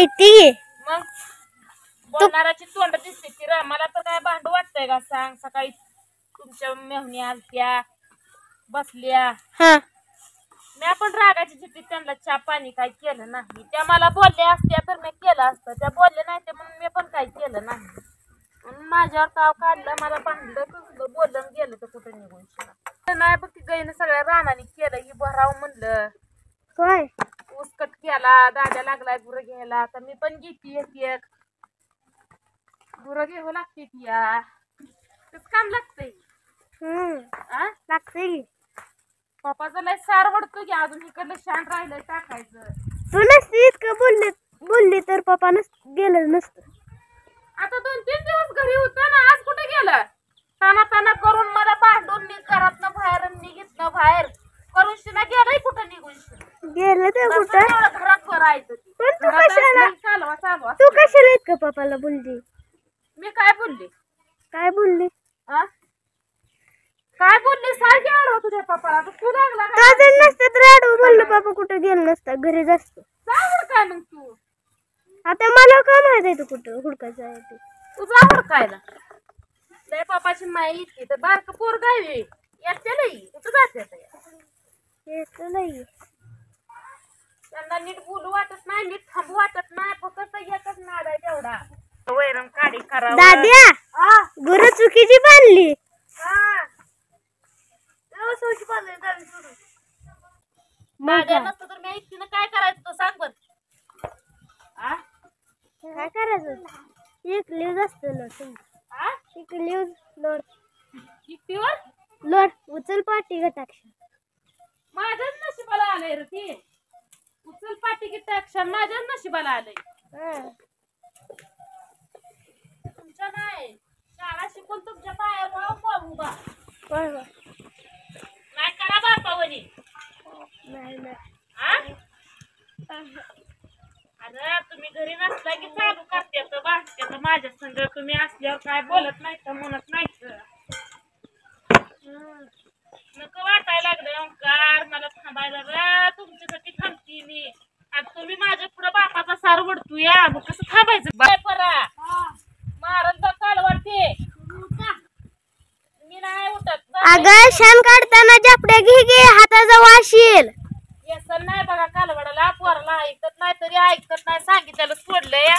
हाय ती मग बोलणाराची तोंड दिसते ती रा. मला तर काय भांडू वाटतंय का सांग. सकाळी तुमच्या मेहणी आलत्या बसल्या. हा मी पण रागाची चिठ्ठी त्यांना चहा पाणी काय केलं नाही. त्या मला बोलल्या असत्या तर मी केलं असतं. त्या बोलल्या नाही ते म्हणून मी पण काय केलं नाही. म्हणून माझ्यावर ताव काढलं. मला भांडलं तुझं बोललं गेलं तर कुठं निघून शिरा नाही बघ. ती गाईनं सगळ्या रानाने केलं. ही भराव म्हणलं होय उसकट केला. दाद्या लागलाय गुरं घ्यायला. तर मी पण घेते एक गुरं घ्यावं लागते ती या तेच काम लागतंय. लागतंय की पप्पाचं लय सार वडतो की अजून इकडलं शान राहिलंय टाकायचं. तू नसती इतकं बोलली तर पप्पा गेलं नसतं. आता 2-3 दिवस घरी होता ना. आज कुठे गेलं. ताना करून मला भांडून घरातनं बाहेर निघितनं बाहेर करून शिना गेलंय कुठं निघून गेलं तर कुठं घरात भरायचं. पण तू कशाला चालवा तू कशाला इतकं पप्पाला बोलली. मी काय बोलले काय बोलली काय बोलले सारखी आडव तुझ्या पप्पाला. तू लागला ताजन नसतं तर आडवं बोललं पप्पा कुठं गेलं नसतं घरीच असतं. जावड काय मग तू आता मला काय माहित आहे तू कुठं हुडकायचं आहे ते. तू जावड कायला लय पप्पाची माय इतकी तर बारक पोर गावी येते नाही कुठं जाते नाही त्यांना नीट बोलू वाटत नाही. नीट थांबू वाटत नाही. फक्त एकच नाद आहे तेवढा वैरण काढी करा. दाद्या गुरु चुकीची बांधली. माझ्या नसतं तर मी एकटीनं काय करायचं तर सांग बर. काय करायचं एक लिव्ज असतं एक लिव्ज लोड एकटीवर लोड उचल पाठी गटाक्ष माझ्याच नशिबाला आलंय रे ते. उचल पाठी किती अक्षर माझ्याच नशिबाला आलंय. तुमच्या नाही शाळा शिकून तुमच्या पायावर उभा नाही करा बापावरी नाही अरे तुम्ही घरी नसला की चालू करते तर भासते तर माझ्या संग तुम्ही असल्यावर काय बोलत नाही तर म्हणत नाही. नको वाटायला लागलं ओंकार मला थांबायला रे. तुमच्यासाठी थांबते मी. आता तुम्ही माझ्या पुढे बापाचा सार वडतो या मग कसं थांबायचं बाय परा मारल तर काल वाटते मी नाही उठत. अगं शान काढताना जापड्या घे हाताचा वास येईल. येसन नाही बघा कालवडाला पोराला ऐकत नाही तरी ऐकत नाही. सांगितलं सोडलंय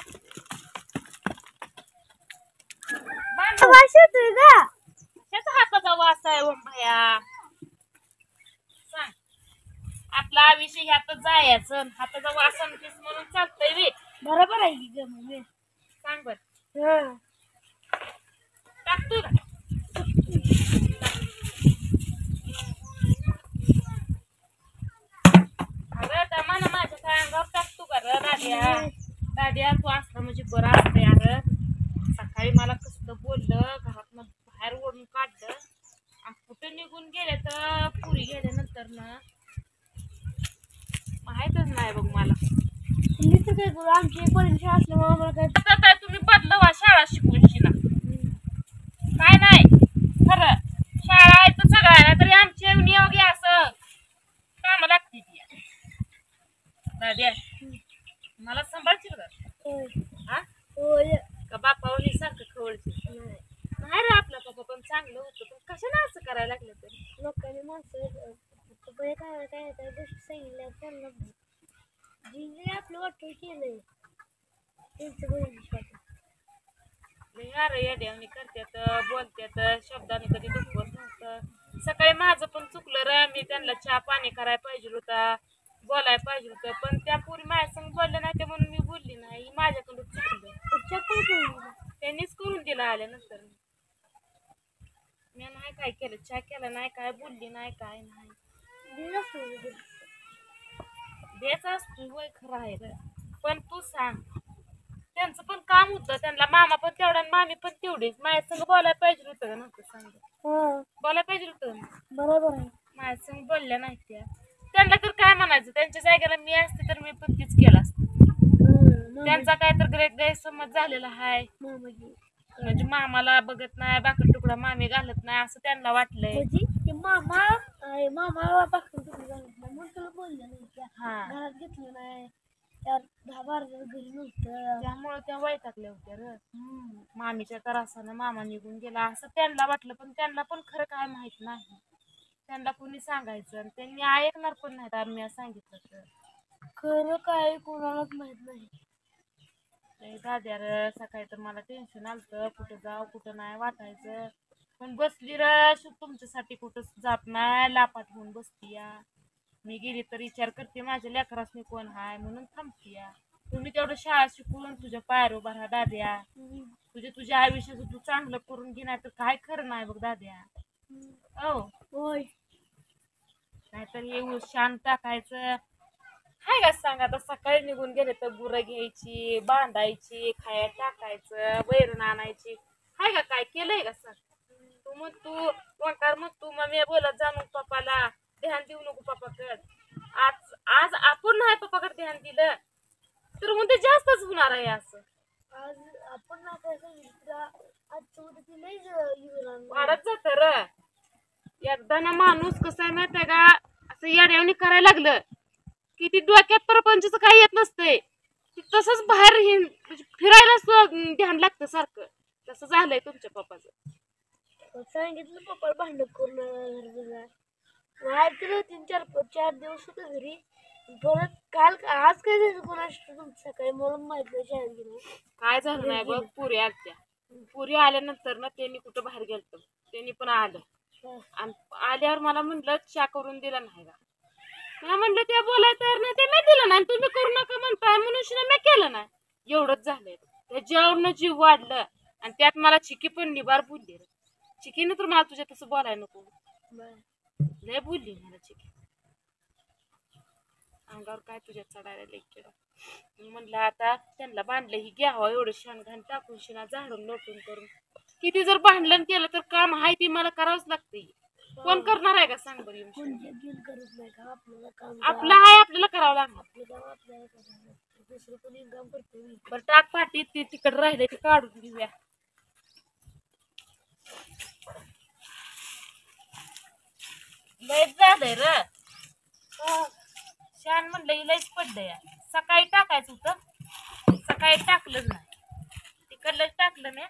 वास येतोय ग. त्याचा हाताचा वास आहे भया. सांग आपला आयुष्य ह्यातच जायचं. हाताचा वास आणतीस म्हणून चालतंय वे. बरोबर आहे की ग. सांग बर टाकतो का अरे त्या मला माझ्या काय अंगावर टाकतो का रे दाद्या. दाद्या तू असला म्हणजे बरं असतंय. अरे सकाळी मला कसलं बोललं घरात बाहेर ओढून काढलं आणि कुठे निघून गेले तर पुरी गेल्यानंतर ना माहितच नाही बघ मला. आमची परीक्षा असल्यामुळे काय तुम्ही बदलवा शाळा शिकून शिना काय नाही खरं. शाळा आहे तर सगळं आहे तरी आमची नियोगी असं काम लागते ती दाद्या. मला सांभाळशील का का बापावनी सारखं खवळशील नाही रे. आपला पप्पा पण चांगलं होतं पण कशाला असं करायला लागलं तरी लोकांनी माणसं काय गोष्टी सांगितल्या त्यांना जे आपलं वाटतं केलंय त्यांचं अरे या देवणी करतात बोलतात शब्दाने कधी दुखवत नव्हतं. सकाळी माझं पण चुकलं रे. मी त्यांना चहा पाणी करायला पाहिजे होता बोलायला पाहिजे होतं पण त्या पुरी माझ्या संग बोलल्या नाही ते म्हणून मी बोलली नाही. माझ्याकडून चुकलं. त्यांनीच करून दिला आल्यानंतर मी नाही काय केलं. चहा केला नाही काय बोलली नाही काय नाही. द्यायचं असतो वय खरं आहे रे. पण तू सांग त्यांचं पण काम होतं. त्यांना मामा पण तेवढा आणि मामी पण तेवढीच. माझ्या संग बोलायला पाहिजे होतं का नव्हतं सांग. बोलायला पाहिजे होतं. बरोबर आहे. माझ्या संग बोलल्या नाही त्या. त्यांना तर काय म्हणायचं. त्यांच्या जागेला मी असते तर मी पण तीच केलं असतं. त्यांचा काय तर गैरसमज झालेला आहे. म्हणजे मामाला बघत नाही बाकड तुकडा मामी घालत नाही असं त्यांना वाटलंय. मामा बाकड तुकडा घालत नाही म्हणून तुला बोलले नाही घरात घेतलं नाही त्यात 10-12 दिवस घरी नव्हतं. त्यामुळे त्या वैतागल्या होत्या र. मामीच्या त्रासानं मामा निघून गेला असं त्यांना वाटलं, पण त्यांना पण खरं काय माहित नाही. त्यांना कोणी सांगायचं आणि त्यांनी ऐकणार पण नाहीत. आम्ही सांगितलं तर खरं काय कोणालाच माहित नाही. दाद्या र सकाळी तर मला टेन्शन आलतं, कुठं जाऊ कुठं नाही वाटायचं. पण बसली र तुमच्यासाठी कुठं जात नाही, लापाट होऊन बसती या. मी गेली तर विचार करते माझ्या लेकरासनी कोण हाय म्हणून थांबती या. तुम्ही तेवढं शाळा शिकून तुझ्या पायावर उभा राहा दाद्या. तुझ्या आयुष्याचं तू चांगलं करून घे, नाही तर काय खरं नाही बघ दाद्या. हो होय. नाहीतर हे शान टाकायचं हाय का सांग. आता सकाळी निघून गेले तर गुरं घ्यायची, बांधायची, खाया टाकायचं, वैरण आणायची. हाय का काय केलंय का सांग. तू वंकार मग तू मग मी बोलत जा मग पप्पाला ध्यान देऊ नको पप्पाकडे. आज आज आपण नाही पप्पाकडे ध्यान दिलं तर मग ते जास्तच होणार आहे असं. आज आपण ना काय सांगितलं आजच्या उद्या लई वाढत जात र. एकदा ना माणूस कसा आहे माहितीये का, असं येड्यावणी करायला लागलं की ती डोक्यात प्रपंचच काही येत नसतंय. ती तसंच बाहेर फिरायला ध्यान लागतं सारखं. तसं झालंय तुमच्या पप्पाचं. सांगितलं पप्पा भांडण करून ऐकलं 3-4 दिवस होतं घरी. परत काल आज काय झालं कोणाशी तुमचं सकाळी मला माहित नाही. शाळेत गेलो काय झालं नाही बघ. पुरी आलत्या. पुरी आल्यानंतर ना त्यांनी कुठं बाहेर गेलत. त्यांनी पण आलं आणि आल्यावर मला म्हणलं चहा करून दिला नाही का. मला म्हणलं ते बोलायला तयार नाही, ते मी दिलं नाही. तुम्ही करू नका म्हणताय म्हणून मी केलं नाही. एवढंच झालंय. त्याच्यावरनं जीव वाढलं आणि त्यात मला चिकी पण निबार बोलली. चिकीनं तर मला तुझ्या तसं बोलायला नको. लय बोलली मला चिकी. अंगावर काय तुझ्या चढायला लेक्चर. म्हणलं आता त्यांना बांधलं ही घ्यावं एवढं शेणघाण टाकून शिना झाडून लोटून करून. किती जर भांडण केलं तर काम आहे ती मला करावंच लागते. कोण करणार आहे का सांग बरं. आपलं आहे आपल्याला करावं लागणार. दुसरं कोणी काम करते. बरं टाक पाठी ती तिकडे राहिले ते काढून घेऊया. लयच झालंय र. शान म्हणलं लयच पडलंय. सकाळी टाकायचं होतं, सकाळी टाकलंच नाही. तिकडलं टाकलं नाही.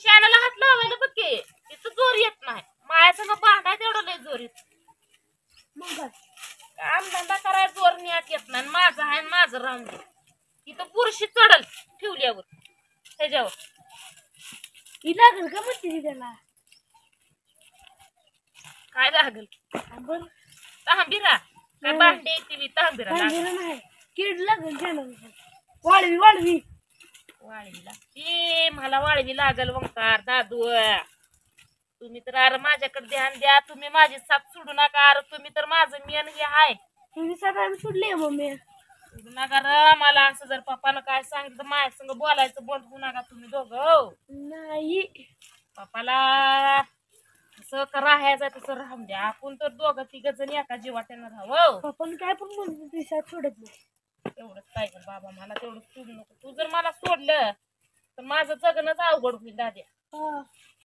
शानाला हात लावायला बघ की तिथं जोर येत नाही. मायाचं ना भांडा तेवढं लय जोर येत. मग काय काम धंदा करायला जोर न्यात येत नाही. माझं आहे माझं राहून दे. इथं बुरशी चढल ठेवल्यावर त्याच्यावर. ही लागल का म्हणते त्याला. काय लागल आपण तांबिरा काय भांडे ती तांबिरा नाही कीड लागल त्याला. वाळवी वाळवी वाळवीला ती मला वाळवी लागल वंकार दादू. तुम्ही तर अरे माझ्याकडे ध्यान द्या. तुम्ही माझी साथ सोडू नका. अरे तुम्ही तर माझं मेन हे आहे. तुम्ही सगळ्यांनी सोडले मम्मी सोडू नका र. मला असं जर पप्पानं काय सांगितलं माझ्या संग बोलायचं बंद होऊ नका तुम्ही दोघं. नाही पप्पाला कसं राहायचं तसं राहून द्या. आपण तर दोघं तिघ जण एका जीवाट्यानं राहावं. आपण काय पण म्हणतो ती साथ सोडत नाही. तेवढंच पाहिजे बाबा. मला तेवढं सोडू नको. तू जर मला सोडलं तर माझं जगणंच अवघड होईल दाद्या.